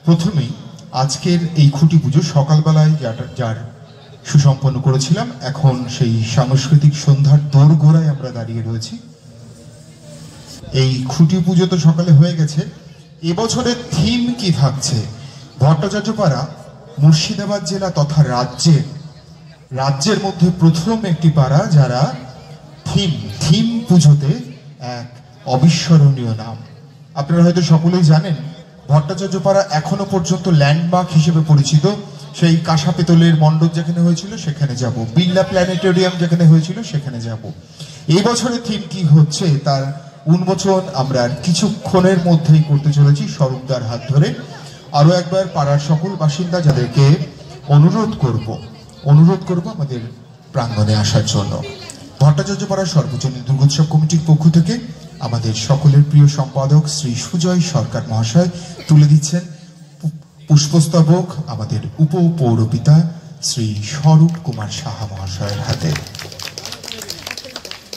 প্রথমেই আজকের এই খুঁটি পুজো সকালবেলায় যার সুসম্পন্ন করেছিলাম, এখন সেই সাংস্কৃতিক সন্ধ্যার দোরগোড়ায় আমরা দাঁড়িয়ে রয়েছি। এই খুঁটি পুজো তো সকালে হয়ে গেছে। এবছরের থিম কি থাকছে? ভট্টাচার্যপাড়া মুর্শিদাবাদ জেলা তথা রাজ্যের মধ্যে প্রথম একটি পাড়া যারা থিম পুজোতে এক অবিস্মরণীয় নাম। আপনারা হয়তো সকলেই জানেন, ভট্টাচার্যপাড়া এখনো পর্যন্ত ল্যান্ডমার্ক হিসেবে পরিচিত। সেই কাঁসা পেতলের মণ্ডপ যেখানে হয়েছিল সেখানে যাব, বিড়লা প্ল্যানেটোরিয়াম যেখানে হয়েছিল সেখানে যাব। এই বছরের থিম কি হচ্ছে তার উন্মোচন আমরা কিছুক্ষণের মধ্যেই করতে চলেছি স্বরূপদার হাত ধরে। আরো একবার পাড়ার সকল বাসিন্দা যাদেরকে অনুরোধ করব আমাদের প্রাঙ্গণে আসার জন্য। ভট্টাচার্যপাড়া সর্বজনীন দুর্গোৎসব কমিটির পক্ষ থেকে আমাদের সকলের প্রিয় সম্পাদক শ্রী সুজয় সরকার মহাশয় তুলে দিচ্ছেন পুষ্পস্তবক আমাদের উপপৌরপিতা শ্রী স্বরূপ কুমার সাহা মহাশয়ের হাতে।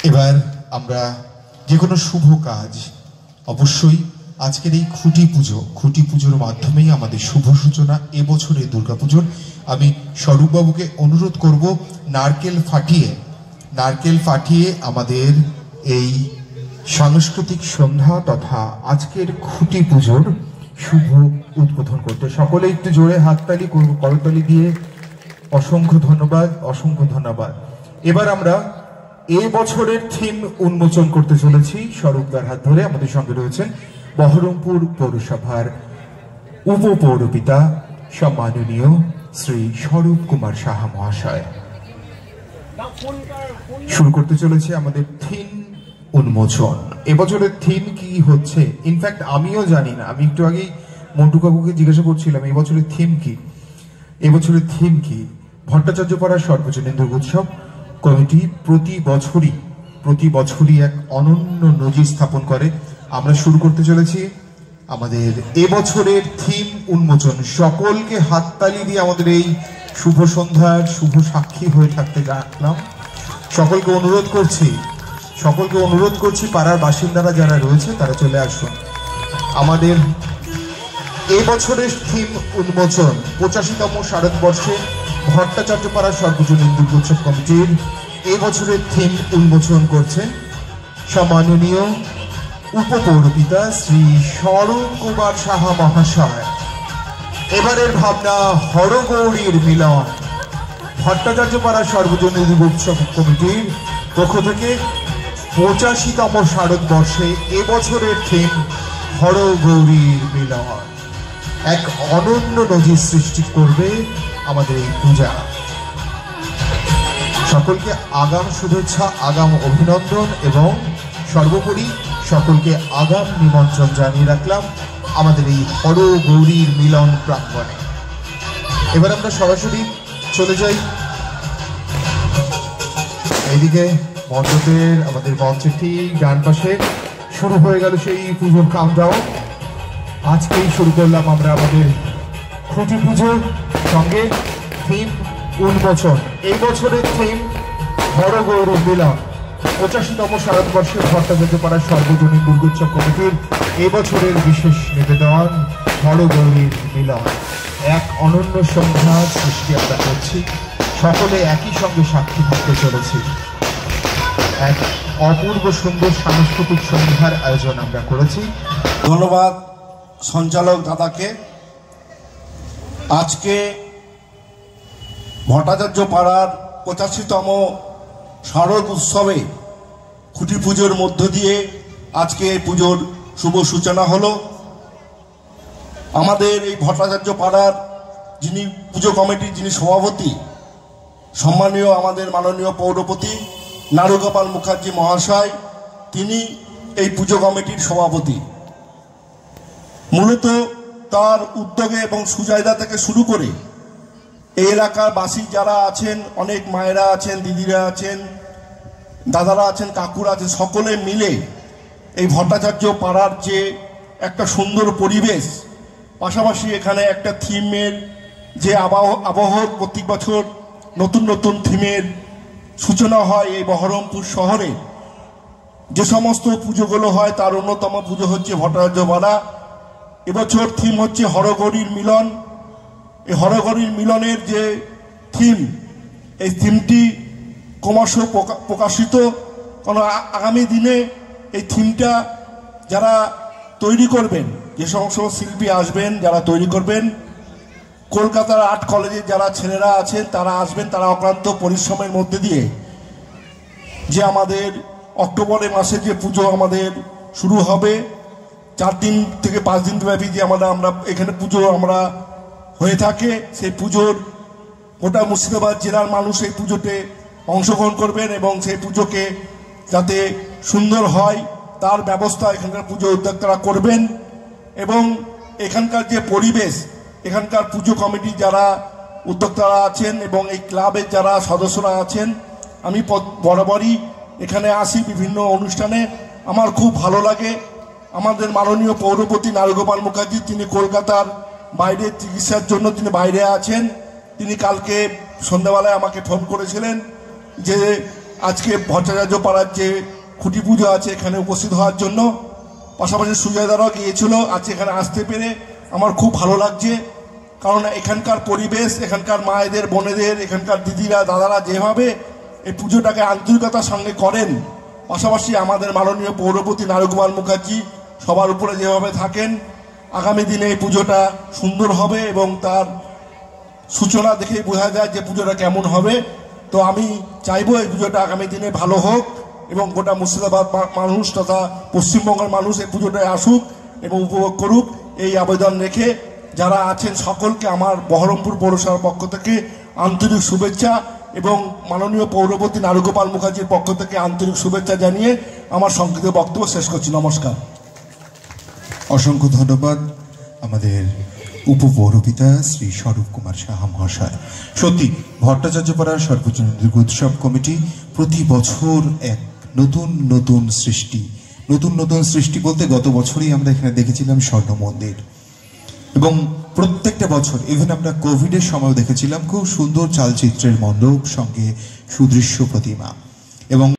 এবার আমরা যে কোনো শুভ কাজ, অবশ্যই আজকের এই খুঁটি পুজোর মাধ্যমেই আমাদের শুভ সূচনা এবছরের দুর্গাপুজোর। আমি স্বরূপবাবুকে অনুরোধ করব নারকেল ফাটিয়ে আমাদের এই সাংস্কৃতিক সন্ধ্যা তথা আজকের খুঁটি পুজোর শুভ উদ্বোধন করতে। সকলে একটু জোরে হাততালি করতালি দিয়ে অসংখ্য ধন্যবাদ। এবার আমরা এবছরের থিম উন্মোচন করতে চলেছি স্বরূপদার হাত ধরে। আমাদের সঙ্গে রয়েছেন বহরমপুর পৌরসভার উপপৌরপিতা সম্মাননীয় শ্রী স্বরূপ কুমার সাহা মহাশয়। শুরু করতে চলেছে আমাদের থিম উন্মোচন। এবছরের থিম কি হচ্ছে, ইনফ্যাক্ট আমিও জানি না। আমি একটু আগেই মন্টু কাকুকে জিজ্ঞাসা করছিলাম এবছরের থিম কি। ভট্টাচার্যপাড়া সর্বজনীন দুর্গোৎসব কমিটি প্রতি বছরই এক অনন্য নজির স্থাপন করে। আমরা শুরু করতে চলেছি আমাদের এবছরের থিম উন্মোচন। সকলকে হাততালি দিয়ে আমাদের এই শুভ সন্ধ্যার শুভ সাক্ষী হয়ে থাকতে ডাকলাম। সকলকে অনুরোধ করছি পাড়ার বাসিন্দারা যারা রয়েছে তারা চলে আসুন। আমাদের এবছরের থিম উন্মোচন 85তম শারদবর্ষে ভট্টাচার্যপাড়া সর্বজনীন দুর্গোৎসব কমিটির এবছরের থিম উন্মোচন করছেন সম্মাননীয় উপপৌরপিতা শ্রী স্বরূপ কুমার সাহা মহাশয়। এবারের ভাবনা হরগৌরীর মিলন। ভট্টাচার্যপাড়া সর্বজনীন দুর্গোৎসব কমিটির পক্ষ থেকে 85তম শারদবর্ষে এবছরের থিম হরগৌরীর মিলন। এক অনন্য নজির সৃষ্টি করবে আমাদের এই পূজা। সকলকে আগাম শুভেচ্ছা, আগাম অভিনন্দন এবং সর্বোপরি সকলকে আগাম নিমন্ত্রণ জানিয়ে রাখলাম আমাদের এই হরগৌরীর মিলন প্রাঙ্গণে। এবার আমরা সরাসরি চলে যাই এইদিকে মণ্ডপের আমাদের মঞ্চের ঠিক ডান পাশে শুরু হয়ে গেল সেই পুজোর কাউন্টডাউন। আজকেই শুরু করলাম আমরা আমাদের খুঁটি পুজোর সঙ্গে থিম উন্মোচন। এই বছরের থিম হরগৌরীর মিলন। 85তম শারদবর্ষে ভট্টাচার্যপাড়া সর্বজনীন দুর্গোৎসব কমিটির এবছরের বিশেষ নিবেদন হরগৌরীর মিলন। এক অনন্য সন্ধ্যার সৃষ্টি আমরা করছি, সকলে একই সঙ্গে সাক্ষী থাকতে চলেছি। এক অপূর্ব সুন্দর সাংস্কৃতিক সন্ধ্যার আয়োজন আমরা করেছি। ধন্যবাদ সঞ্চালক দাদাকে। আজকে ভট্টাচার্যপাড়ার 85তম শারদ উৎসবে খুঁটি পুজোর মধ্য দিয়ে আজকে পুজোর শুভ সূচনা হলো। আমাদের এই ভট্টাচার্যপাড়ার যিনি পুজো কমিটির যিনি সভাপতি, সম্মানীয় আমাদের মাননীয় পৌরপতি নারুগোপাল মুখার্জি মহাশয়, তিনি এই পুজো কমিটির সভাপতি। মূলত তার উদ্যোগে এবং সুজায়দা থেকে শুরু করে এই এলাকার বাসী যারা আছেন, অনেক মায়েরা আছেন, দিদিরা আছেন, দাদারা আছেন, কাকুরা আছেন, সকলে মিলে এই ভট্টাচার্য পাড়ার যে একটা সুন্দর পরিবেশ, পাশাপাশি এখানে একটা থিমের যে আবহ প্রতি বছর নতুন নতুন থিমের সূচনা হয় এই বহরমপুর শহরে। যে সমস্ত পুজোগুলো হয় তার অন্যতম পুজো হচ্ছে ভট্টাচার্যপাড়া এবছর থিম হচ্ছে হরগৌরীর মিলন। এই হরগৌরীর মিলনের যে থিম, এই থিমটি ক্রমশ প্রকাশিত, কারণ আগামী দিনে এই থিমটা যারা তৈরি করবেন, যে সমস্ত শিল্পী আসবেন যারা তৈরি করবেন, কলকাতার আর্ট কলেজের যারা ছেলেরা আছেন তারা আসবেন, তারা অক্লান্ত পরিশ্রমের মধ্যে দিয়ে যে আমাদের অক্টোবরের মাসে যে পুজো আমাদের শুরু হবে, 4 দিন থেকে 5 দিন ব্যাপী যে আমরা এখানে পুজো আমরা হয়ে থাকে, সেই পুজোর গোটা মুর্শিদাবাদ জেলার মানুষ এই পুজোতে অংশগ্রহণ করবেন এবং সেই পুজোকে যাতে সুন্দর হয় তার ব্যবস্থা এখানকার পুজো উদ্যোক্তারা করবেন। এবং এখানকার যে পরিবেশ, এখানকার পুজো কমিটি যারা উদ্যোক্তারা আছেন এবং এই ক্লাবের যারা সদস্যরা আছেন, আমি বরাবরই এখানে আসি বিভিন্ন অনুষ্ঠানে, আমার খুব ভালো লাগে। আমাদের মাননীয় পৌরপতি নারুগোপাল মুখার্জি, তিনি কলকাতার বাইরে চিকিৎসার জন্য তিনি বাইরে আছেন। তিনি কালকে সন্ধ্যাবেলায় আমাকে ফোন করেছিলেন যে আজকে ভট্টাচার্য পাড়ার যে খুঁটি পুজো আছে এখানে উপস্থিত হওয়ার জন্য। পাশাপাশি সুজয়দারাও গিয়েছিল, আজকে এখানে আসতে পেরে আমার খুব ভালো লাগছে। কারণ এখানকার পরিবেশ, এখানকার মায়েদের, বোনেদের, এখানকার দিদিরা, দাদারা যেভাবে এই পুজোটাকে আন্তরিকতার সঙ্গে করেন, পাশাপাশি আমাদের মাননীয় পৌরপতি নারুগোপাল মুখার্জি সবার উপরে যেভাবে থাকেন, আগামী দিনে এই পুজোটা সুন্দর হবে এবং তার সূচনা দেখেই বোঝা যায় যে পুজোটা কেমন হবে। তো আমি চাইবো এই পুজোটা আগামী দিনে ভালো হোক এবং গোটা মুর্শিদাবাদ মানুষ তথা পশ্চিমবঙ্গের মানুষ এই পুজোটায় আসুক এবং উপভোগ করুক, এই আবেদন রেখে যারা আছেন সকলকে আমার বহরমপুর পৌরসভার পক্ষ থেকে আন্তরিক শুভেচ্ছা এবং মাননীয় পৌরপতি নারুগোপাল মুখার্জির পক্ষ থেকে আন্তরিক শুভেচ্ছা জানিয়ে আমার সংক্ষিপ্ত বক্তব্য শেষ করছি। নমস্কার। অসংখ্য ধন্যবাদ আমাদের উপপৌরপিতা শ্রী স্বরূপ কুমার সাহা মহাশয়। সত্যি ভট্টাচার্যপাড়ার সর্বজনীন দুর্গোৎসব কমিটি প্রতি বছর এক নতুন নতুন সৃষ্টি বলতে গত বছরই আমরা এখানে দেখেছিলাম স্বর্ণ মন্দির, এবং প্রত্যেকটা বছর ইভেন আমরা কোভিডের সময় দেখেছিলাম খুব সুন্দর চালচিত্রের মণ্ডপ সঙ্গে সুদৃশ্য প্রতিমা। এবং